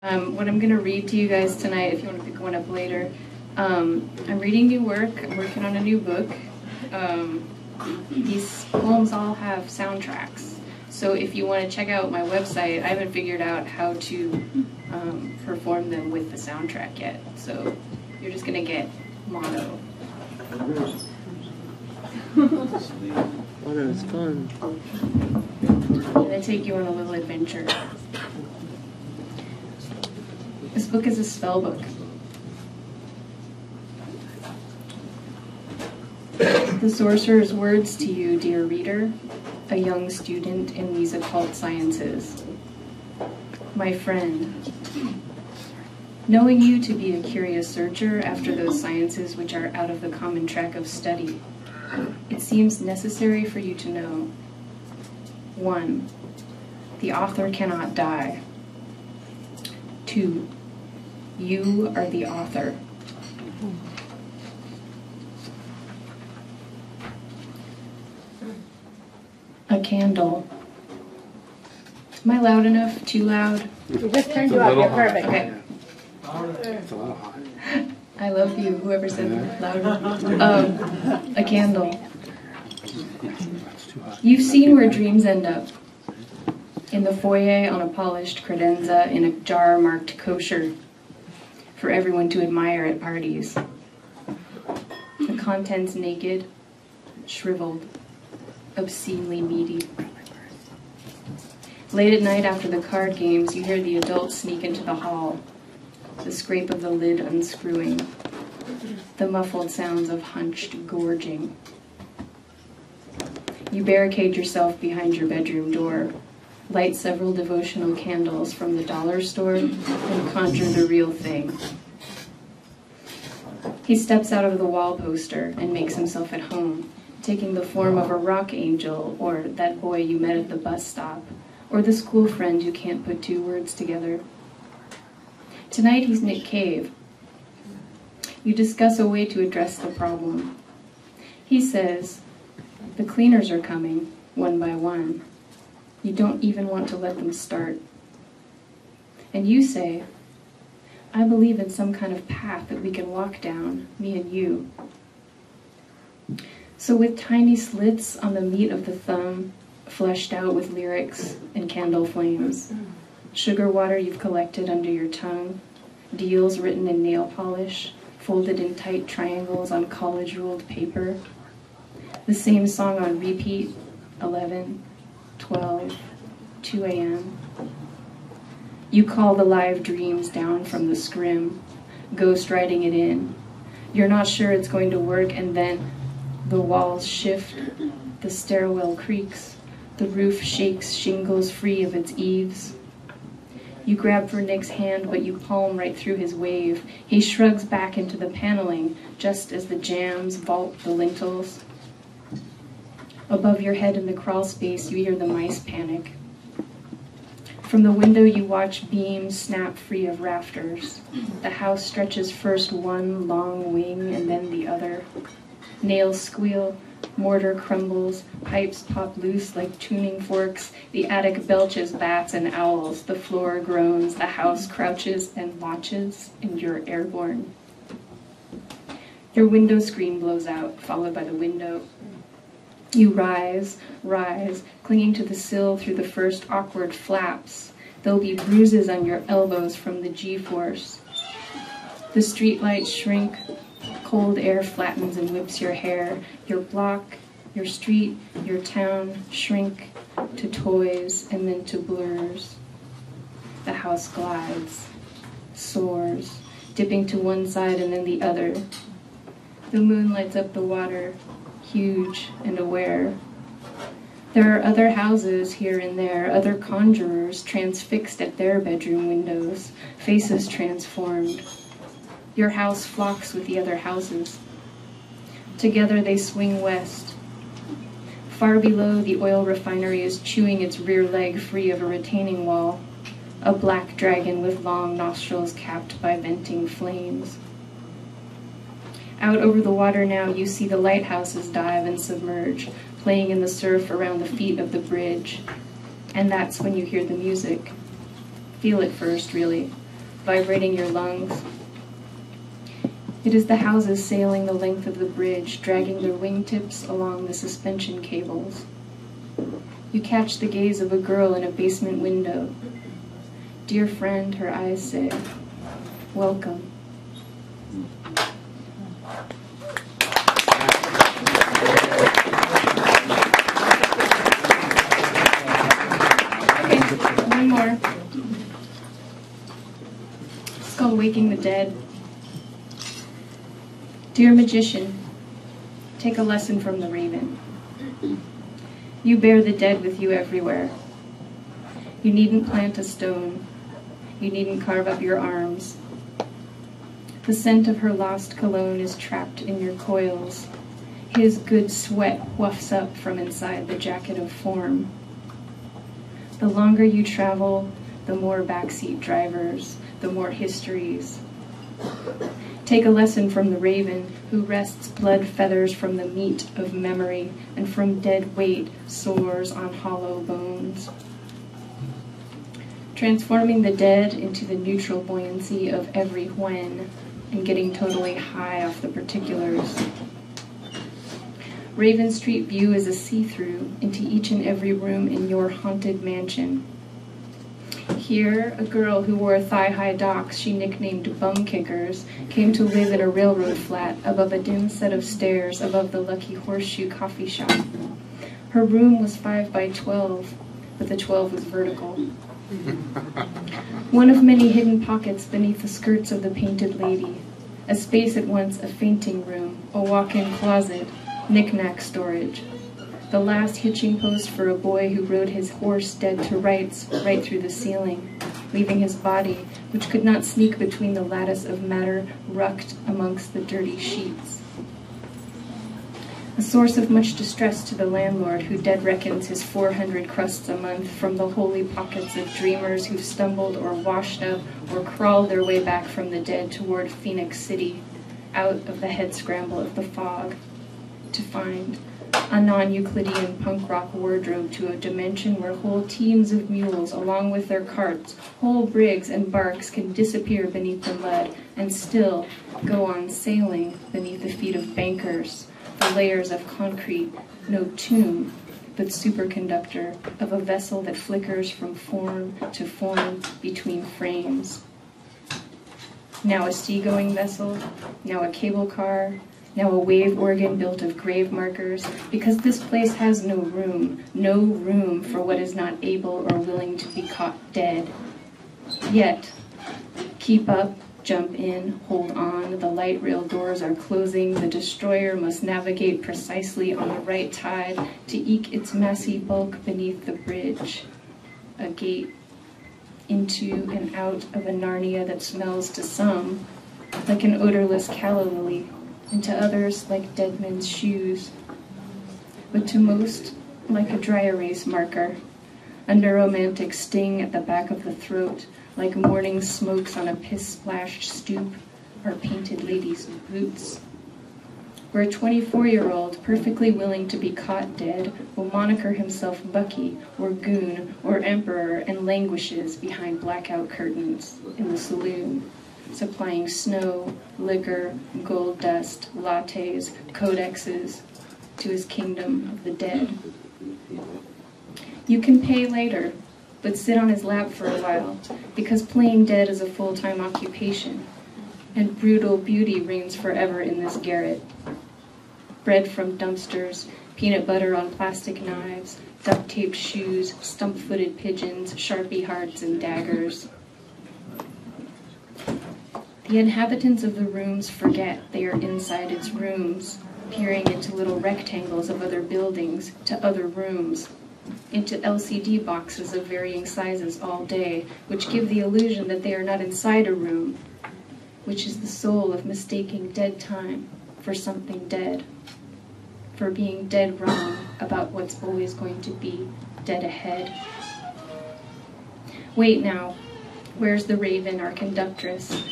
What I'm going to read to you guys tonight, if you want to pick one up later, I'm reading new work. I'm working on a new book. These poems all have soundtracks. So if you want to check out my website, I haven't figured out how to perform them with the soundtrack yet. So you're just going to get mono. Mono is fun. I'm going to take you on a little adventure. This book is a spell book. The sorcerer's words to you, dear reader, a young student in these occult sciences. My friend, knowing you to be a curious searcher after those sciences which are out of the common track of study, it seems necessary for you to know. 1. The author cannot die. 2. You are the author. A candle. Am I loud enough? Too loud? We just turned you up. You're perfect. Okay. It's a little hot. I love you, whoever said louder. A candle. You've seen where dreams end up. In the foyer on a polished credenza in a jar marked kosher for everyone to admire at parties. The contents naked, shriveled, obscenely meaty. Late at night after the card games, you hear the adults sneak into the hall, the scrape of the lid unscrewing, the muffled sounds of hunched gorging. You barricade yourself behind your bedroom door, light several devotional candles from the dollar store, and conjure the real thing. He steps out of the wall poster and makes himself at home, taking the form of a rock angel, or that boy you met at the bus stop, or the school friend who can't put two words together. Tonight he's Nick Cave. You discuss a way to address the problem. He says, the cleaners are coming, one by one. You don't even want to let them start. And you say, I believe in some kind of path that we can walk down, me and you. So with tiny slits on the meat of the thumb, fleshed out with lyrics and candle flames, sugar water you've collected under your tongue, deals written in nail polish, folded in tight triangles on college-ruled paper, the same song on repeat, 11, 12, 2 a.m. You call the live dreams down from the scrim, ghost writing it in. You're not sure it's going to work, and then the walls shift, the stairwell creaks, the roof shakes shingles free of its eaves. You grab for Nick's hand, but you palm right through his wave. He shrugs back into the paneling, just as the jams vault the lintels. Above your head in the crawl space, you hear the mice panic. From the window, you watch beams snap free of rafters. The house stretches first one long wing and then the other. Nails squeal, mortar crumbles, pipes pop loose like tuning forks. The attic belches bats and owls. The floor groans, the house crouches and watches, and you're airborne. Your window screen blows out, followed by the window. You rise, clinging to the sill through the first awkward flaps. There'll be bruises on your elbows from the G-force. The streetlights shrink, cold air flattens and whips your hair. Your block, your street, your town shrink to toys and then to blurs. The house glides, soars, dipping to one side and then the other. The moon lights up the water, huge and aware. There are other houses here and there, other conjurers transfixed at their bedroom windows, faces transformed. Your house flocks with the other houses. Together they swing west. Far below, the oil refinery is chewing its rear leg free of a retaining wall, a black dragon with long nostrils capped by venting flames. Out over the water now, you see the lighthouses dive and submerge, playing in the surf around the feet of the bridge. And that's when you hear the music. Feel it first, really. vibrating your lungs. It is the houses sailing the length of the bridge, dragging their wingtips along the suspension cables. You catch the gaze of a girl in a basement window. Dear friend, her eyes say, welcome. One more. It's called Waking the Dead. Dear magician, take a lesson from the raven. You bear the dead with you everywhere. You needn't plant a stone. You needn't carve up your arms. The scent of her lost cologne is trapped in your coils. His good sweat wafts up from inside the jacket of form. The longer you travel, the more backseat drivers, the more histories. Take a lesson from the raven, who wrests blood feathers from the meat of memory, and from dead weight soars on hollow bones. Transforming the dead into the neutral buoyancy of every when, and getting totally high off the particulars. Raven Street View is a see-through into each and every room in your haunted mansion. Here, a girl who wore thigh-high docks she nicknamed bum kickers came to live in a railroad flat above a dim set of stairs above the Lucky Horseshoe coffee shop. Her room was 5 by 12, but the 12 was vertical. One of many hidden pockets beneath the skirts of the painted lady, a space at once a fainting room, a walk-in closet, knick-knack storage, the last hitching post for a boy who rode his horse dead to rights right through the ceiling, leaving his body, which could not sneak between the lattice of matter, rucked amongst the dirty sheets. A source of much distress to the landlord, who dead reckons his 400 crusts a month from the holy pockets of dreamers who stumbled or washed up or crawled their way back from the dead toward Phoenix City, out of the head scramble of the fog, to find a non-Euclidean punk rock wardrobe to a dimension where whole teams of mules, along with their carts, whole brigs and barks can disappear beneath the lead and still go on sailing beneath the feet of bankers, the layers of concrete, no tomb, but superconductor of a vessel that flickers from form to form between frames. Now a seagoing vessel, now a cable car, now a wave organ built of grave markers, because this place has no room for what is not able or willing to be caught dead. Yet, keep up, jump in, hold on, the light rail doors are closing, the destroyer must navigate precisely on the right tide to eke its massy bulk beneath the bridge. A gate into and out of a Narnia that smells to some like an odorless calla lily, and to others like dead men's shoes, but to most like a dry erase marker, a neuromantic sting at the back of the throat, like morning smokes on a piss-splashed stoop, or painted ladies' boots. Where a 24-year-old, perfectly willing to be caught dead, will moniker himself Bucky, or Goon, or Emperor, and languishes behind blackout curtains in the saloon, supplying snow, liquor, gold dust, lattes, codexes to his kingdom of the dead. You can pay later, but sit on his lap for a while, because playing dead is a full-time occupation, and brutal beauty reigns forever in this garret. Bread from dumpsters, peanut butter on plastic knives, duct-taped shoes, stump-footed pigeons, Sharpie hearts, and daggers. The inhabitants of the rooms forget they are inside its rooms, peering into little rectangles of other buildings, to other rooms, into LCD boxes of varying sizes all day, which give the illusion that they are not inside a room, which is the soul of mistaking dead time for something dead, for being dead wrong about what's always going to be dead ahead. Wait now. Where's the raven, our conductress?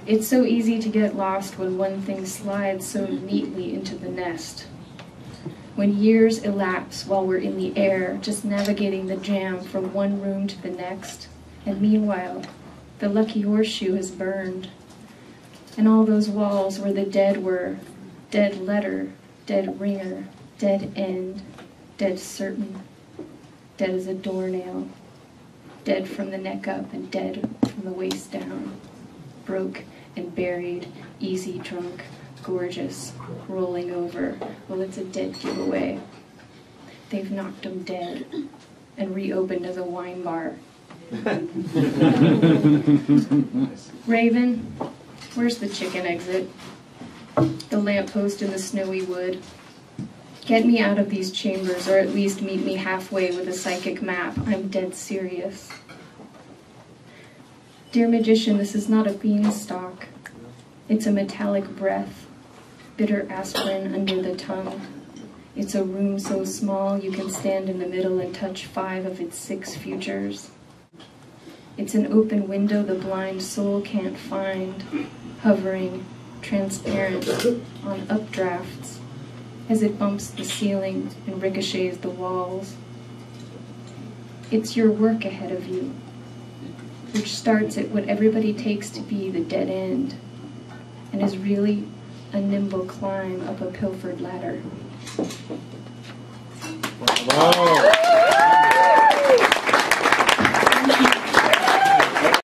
It's so easy to get lost when one thing slides so neatly into the nest. When years elapse while we're in the air, just navigating the jam from one room to the next, and meanwhile, The lucky horseshoe has burned. And all those walls where the dead were, dead letter, dead ringer, dead end, dead certain, dead as a doornail, dead from the neck up and dead from the waist down, broke and buried, easy drunk, gorgeous, rolling over. Well, it's a dead giveaway. They've knocked 'em dead and reopened as a wine bar. Raven, where's the chicken exit? The lamppost in the snowy wood. Get me out of these chambers, or at least meet me halfway with a psychic map. I'm dead serious. Dear magician, this is not a beanstalk. It's a metallic breath, bitter aspirin under the tongue. It's a room so small you can stand in the middle and touch 5 of its 6 futures. It's an open window the blind soul can't find, hovering, transparent, on updrafts, as it bumps the ceiling and ricochets the walls. It's your work ahead of you, which starts at what everybody takes to be the dead end, and is really a nimble climb up a pilfered ladder. Wow.